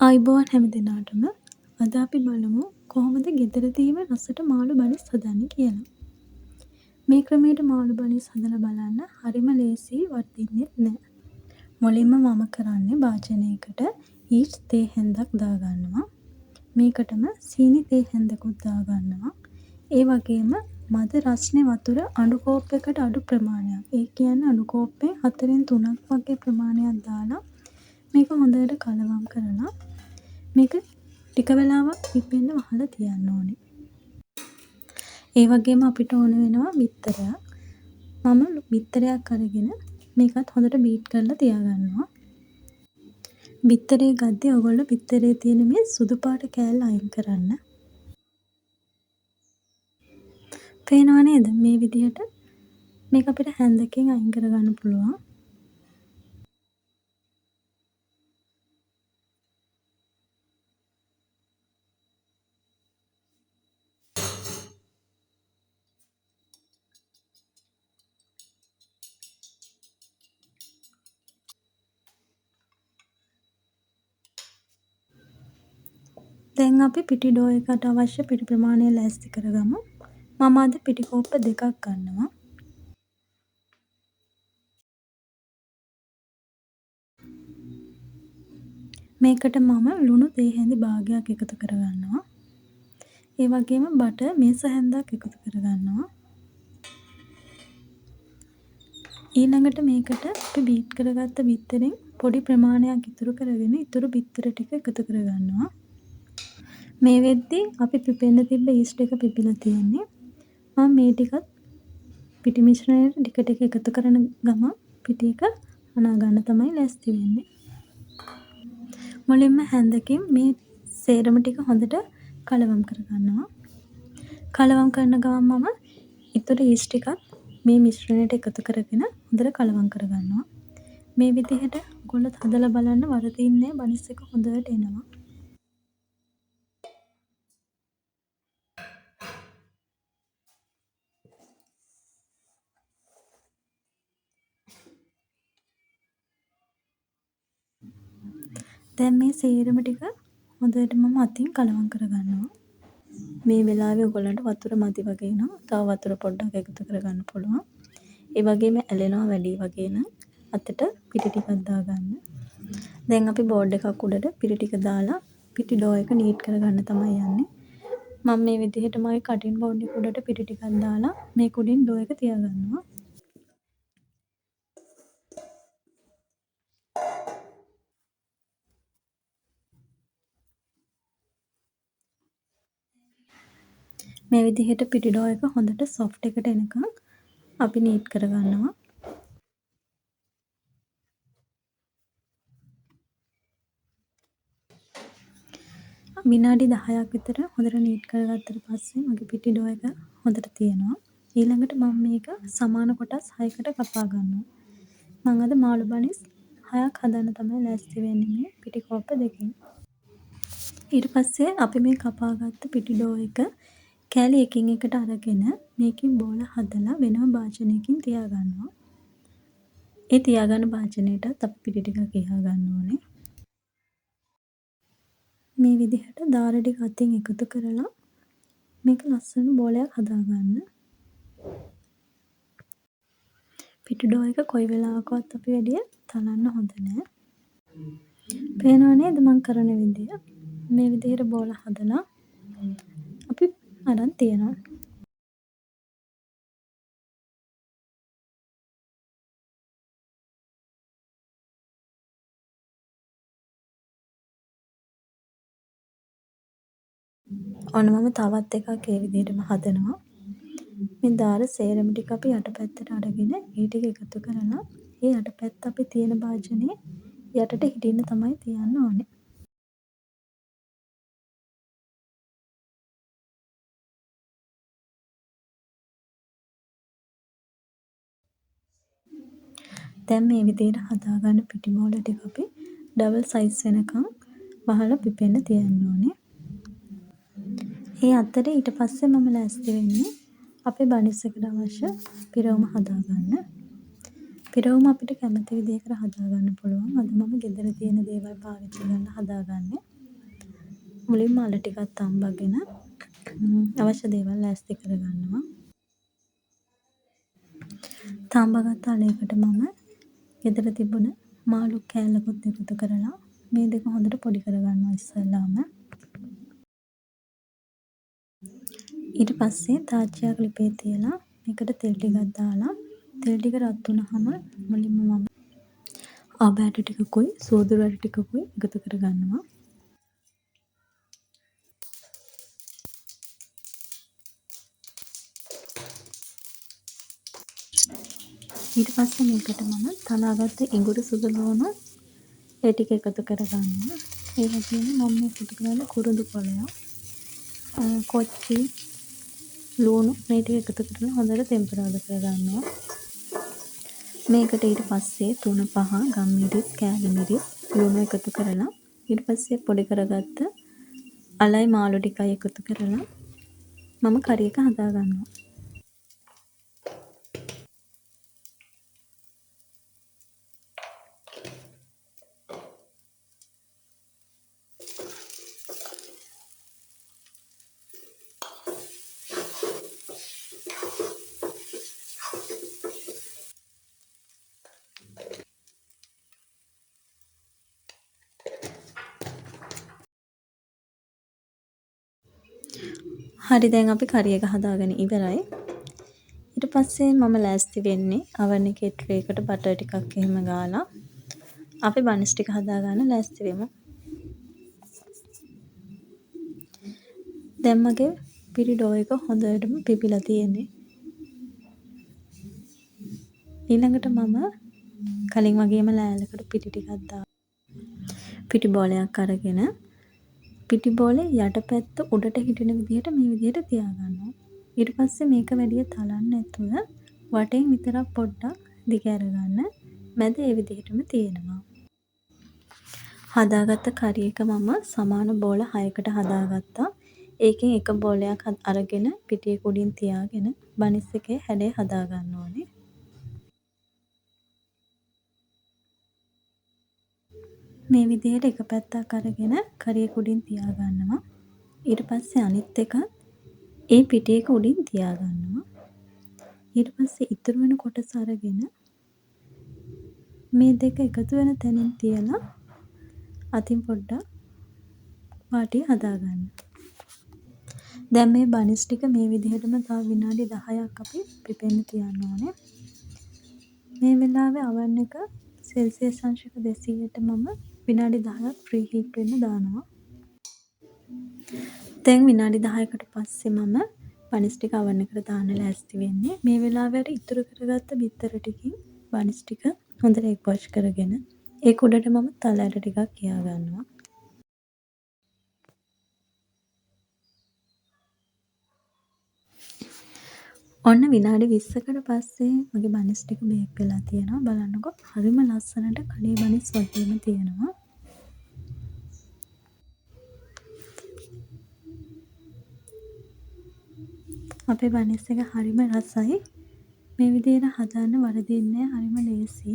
ආයුබෝවන් හැමදෙනාටම. අද අපි බලමු කොහොමද ගෙදරදීම රසට මාළු බනිස් හදන්නේ කියලා. මේ ක්‍රමයට මාළු බනිස් හදලා බලන්න. හරිම ලේසියි, වර්ධින්නෙත් නෑ. මුලින්ම මම කරන්නේ භාජනයකට ඊච් තේ හැන්දක් දාගන්නවා. මේකටම සීනි තේ හැන්දකුත් දාගන්නවා. ඒ වගේම මද රස්නේ වතුර අඩු කෝප්පයකට අඩු ප්‍රමාණයක්. ඒ කියන්නේ අඩු කෝප්පේ 4න් 3ක් වගේ ප්‍රමාණයක් දාලා මේක හොඳට කලවම් කරලා මේක ටික වෙලාවක් පිපෙන්න වහලා තියන්න ඕනේ. ඒ වගේම අපිට ඕන වෙනවා බිත්තරයක්. මම බිත්තරයක් අරගෙන මේකත් හොඳට බීට් කරලා තියාගන්නවා. බිත්තරේ ගද්දී ඔයගොල්ලෝ බිත්තරේ තියෙන මේ සුදු පාට කෑල්ල අයින් කරන්න. පේනව නේද? මේ විදිහට මේක අපිට හැන්දකින් අයින් කරගන්න පුළුවන්. දැන් අපි පිටි ඩෝ එකට අවශ්‍ය පිටි ප්‍රමාණය ලෑස්ති කරගමු. මම අද පිටි කෝප්ප 2ක් ගන්නවා. මේකට මම ලුණු තේ හැඳි භාගයක් එකතු කරගන්නවා. ඒ වගේම බටර් මේස හැන්දක් එකතු කරගන්නවා. ඊළඟට මේකට අපි බීට් කරගත්ත බිත්තරෙන් පොඩි ප්‍රමාණයක් ඉතුරු කරගෙන ඉතුරු බිත්තර ටික එකතු කරගන්නවා. මේ වෙද්දී අපි පිපෙන්න තිබ්බ ඊස්ට් එක පිපිලා තියෙන්නේ. මම මේ ටිකත් පිටි මිශ්‍රණයට ටික ටික එකතු කරන ගමන් පිටි එක අනා ගන්න තමයි ලෑස්ති වෙන්නේ. මුලින්ම හැන්දකින් මේ සේරම ටික හොඳට කලවම් කරගන්නවා. කලවම් කරන ගමන් මම ඉතුරු ඊස්ට් ටිකත් මේ මිශ්‍රණයට එකතු කරගෙන හොඳට කලවම් කරගන්නවා. මේ විදිහට ඔයගොල්ලොත් හදලා බලන්න, වරදින්නේ නෑ, බනිස් එක හොඳට එනවා. දැන් මේ සේරම ටික හොඳට මම අතින් කලවම් කරගන්නවා. මේ වෙලාවේ ඔයගොල්ලන්ට වතුර මදි වගේ නම් තව වතුර පොඩ්ඩක් එකතු කරගන්න පුළුවන්. ඒ වගේම ඇලෙනවා වැඩි වගේ නම් අතට පිටි ටිකක් දාගන්න. දැන් අපි බෝඩ් එකක් උඩට පිටි ටික දාලා පිටි ඩෝ එක නීට් කරගන්න තමයි යන්නේ. මම මේ විදිහට මගේ කටින් බෝඩ් එක උඩට පිටි ටිකක් දාලා මේක උඩින් ඩෝ එක තියාගන්නවා. මේ විදිහට පිටි ඩෝ එක හොඳට සොෆ්ට් එකට එනකන් අපි නීට් කරගන්නවා. විනාඩි 10ක් විතර හොඳට නීට් කරගත්තට පස්සේ මගේ පිටි ඩෝ එක හොඳට තියෙනවා. ඊළඟට මම මේක සමාන කොටස් 6කට කපා ගන්නවා. මම අද මාළු බනිස් 6ක් හදන්න තමයි ලෑස්ති වෙන්නේ මේ පිටි කෝප්ප දෙකෙන්. ඊට පස්සේ අපි මේ කපාගත්ත පිටි ඩෝ එක කෑලි එකින් එකට අරගෙන මේකෙන් බෝල හදලා වෙනම භාජනයකින් තියාගන්නවා. ඒ තියාගන්න භාජනයටත් අපි පිටි ටික ගිහා ගන්න ඕනේ. මේ විදිහට දාර ටික අතින් එකතු කරලා මේක ලස්සන බෝලයක් හදාගන්න. පිටි ඩෝ එක කොයි වෙලාවකවත් අපි වැඩිය තලන්න හොඳ නෑ. පේනව නේද මං කරන විදිය? මේ විදිහට බෝල හදලා අපි අරන් තියනවා. ඔන්න මම තවත් එකක් ඒ විදිහටම හදනවා. මේ දාර සේරම ටික අපි යටපැත්තට අරගෙන ඒ ටික එකතු කරලා ඒ යටපැත්ත අපි තියෙන භාජනයේ යටට හිටින්න තමයි තියන්න ඕනේ. දැන් මේ විදිහට හදාගන්න පිටි බෝල ටික අපි ඩබල් සයිස් වෙනකන් වහලා පිපෙන්න තියන්න ඕනේ. ඒ අතරේ ඊට පස්සේ මම ලෑස්ති වෙන්නේ අපේ බනිස් එකට අවශ්‍ය පිරවුම හදාගන්න. පිරවුම අපිට කැමති විදිහකට හදාගන්න පුළුවන්. අද මම ගෙදර තියෙන දේවල් පාවිච්චි කරලා හදාගන්නේ. මුලින්ම අල ටිකක් තම්බගෙන අවශ්‍ය දේවල් ලෑස්ති කරගන්නවා. තම්බගත්ත අලයකට මම ගෙදර තිබුණ මාළු කෑල්ලකුත් එකතු කරලා මේ දෙක හොඳට පොඩි කරගන්නවා ඉස්සෙල්ලාම. ඊට පස්සේ තාච්චියක් ලිපේ තියලා මේකට තෙල් ටිකක් දාලා තෙල් ටික රත් වුණාම මුලින්ම මම අබ ඇට ටිකකුයි සෝදුරු ඇට ටිකකුයි එකතු කරගන්නවා. ඊට පස්සේ මේකට මම තලාගත්ත ඉඟුරු සුදු ලුණු ඒ ටික එකතු කරගන්නවා. ඒ වගේම මම මේ එකතු කරන්නේ කුරුඳු පොළයක්, කොච්චි, ලුණු මේ ටික එකතු කරලා හොඳට තෙම්පරාදු කරගන්නවා. මේකට ඊට පස්සේ 3-5 ගම්මිරිස්, කෑලි මිරිස්, ලුණු එකතු කරලා ඊට පස්සේ පොඩි කරගත්ත අලයි මාළු ටිකයි එකතු කරලා මම කරි එක හදා ගන්නවා. හරි දැන් අපි කරි එක හදාගෙන ඉවරයි. ඊට පස්සේ මම ලෑස්ති වෙන්නේ oven එකේ tray එකට බටර් ටිකක් එහෙම ගාලා අපි බනිස් ටික හදාගන්න ලෑස්ති වෙමු. දැන් මගේ පිරි ඩෝ එක හොඳටම පිපිලා තියෙන්නේ. ඊළඟට මම කලින් වගේම ලෑල්ලකට පිටි ටිකක් දාලා පිටි බෝලයක් අරගෙන පිටි බෝලේ යටපැත්ත උඩට හිටින විදිහට මේ විදිහට තියාගන්නවා. ඊට පස්සේ මේක වැඩිය තලන්න නැතුව වටෙන් විතරක් පොඩ්ඩක් දිග අරගන්න. මැද ඒ විදිහටම තියෙනවා. හදාගත්ත කරි එක මම සමාන බෝල 6කට හදාගත්තා. ඒකෙන් එක බෝලයක් අරගෙන පිටියක උඩින් තියාගෙන බනිස් එකේ හැඩය හදා ගන්න ඕනේ. මේ විදිහට එක පැත්තක් අරගෙන කරියක උඩින් තියාගන්නවා. ඊට පස්සේ අනිත් එක ඒ පිටියක උඩින් තියාගන්නවා. ඊට පස්සේ ඉතුරු වෙන කොටස අරගෙන මේ දෙක එකතු වෙන තැනින් තියලා අතින් පොඩ්ඩක් වාටිය හදාගන්න. දැන් මේ බනිස් ටික මේ විදිහටම තව විනාඩි 10ක් අපි පිපෙන්න තියන්න ඕනේ. මේ වෙලාවේ oven එක සෙල්සියස් අංශක 200ට මම විනාඩි 10ක් ප්‍රී හීට් වෙන්න දානවා. දැන් විනාඩි 10කට පස්සේ මම බනිස් ටික oven එකට දාන්න ලෑස්ති වෙන්නේ. මේ වෙලාවේ අර ඉතුරු කරගත්ත බිත්තර ටිකින් බනිස් ටික හොඳට එක් වොෂ් කරගෙන ඒක උඩට මම තල ඇට ටිකක් කියා ගන්නවා. ඔන්න විනාඩි 20කට පස්සේ මගේ බනිස් ටික බේක් වෙලා තියෙනවා. බලන්නකෝ හරිම ලස්සනට කඩේ බනිස් වගේම තියෙනවා. අපේ බනිස් එක හරිම රසයි. මේ විදිහට හදන්න වරදින්නේ හරිම ලේසි.